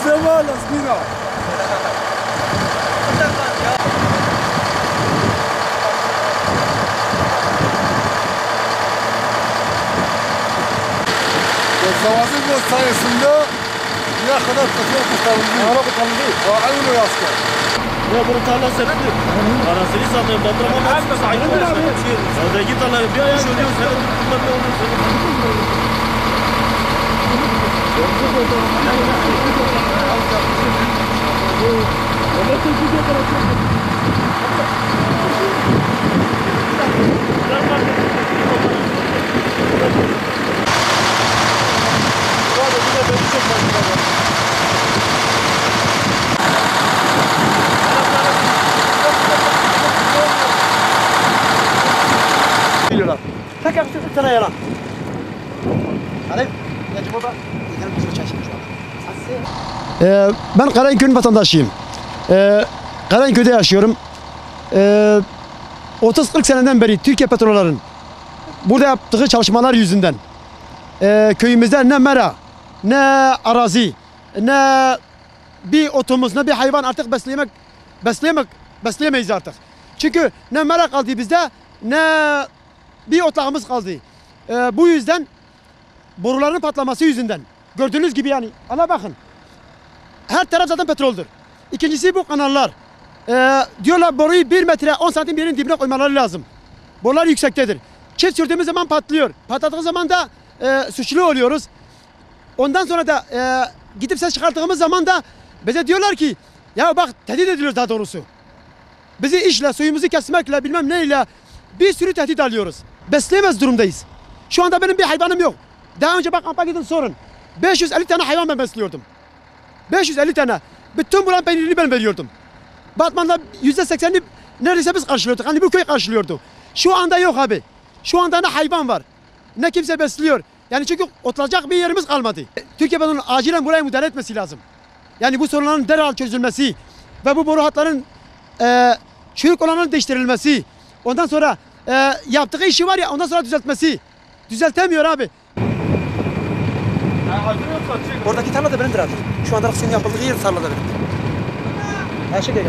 Zemal Asmina. Zavazın sayesinde ne kadar kısmet kurtarıldı. Ara kurtarıldı. Aynı asker. Ya bunu tarla septi. Arasını satayım. Batırma maçı. Ayrı abi. Sadaki tarla bir ayağı görüyorsun. Sen de tuttular ne oluyor? Tekrar sana yalan. Hadi. Ben Karayenköy'ün vatandaşıyım. Karayenköy'de yaşıyorum. 30-40 seneden beri Türkiye Petroller'in burada yaptığı çalışmalar yüzünden köyümüzde ne mera, ne arazi, ne bir otumuz, ne bir hayvan artık besleyemeyiz artık. Çünkü ne mera kaldı bizde, ne bir otlağımız kaldı. Bu yüzden boruların patlaması yüzünden. Gördüğünüz gibi yani. Ana bakın. Her taraf zaten petroldür. İkincisi bu kanallar. Diyorlar boruyu 1 metre 10 santim yerin dibine koymaları lazım. Borular yüksektedir. Çift sürdüğümüz zaman patlıyor. Patladığı zaman da suçlu oluyoruz. Ondan sonra da gidip ses çıkarttığımız zaman da bize diyorlar ki ya bak tehdit ediliyoruz daha doğrusu. Bizi işle, suyumuzu kesmekle bilmem neyle bir sürü tehdit alıyoruz. Besleyemez durumdayız. Şu anda benim bir hayvanım yok. Daha önce bak kampa gidin sorun. 550 tane hayvan ben besliyordum. 550 tane. Bütün buranın peynirini ben veriyordum. Batman'da %80'ini neredeyse biz karşılıyorduk. Hani bu köy karşılıyordu. Şu anda yok abi. Şu anda ne hayvan var, ne kimse besliyor. Yani çünkü oturacak bir yerimiz kalmadı. Türkiye Petrolü'nün acilen buraya müdahale etmesi lazım. Yani bu sorunların derhal çözülmesi ve bu boru hatların çürük olanların değiştirilmesi. Ondan sonra yaptığı işi var ya ondan sonra düzeltmesi. Düzeltemiyor abi. Oradaki tarla da benimdir artık. Şu anda aksiyon yapıldığı yer tarla da benimdir. Her şey gel.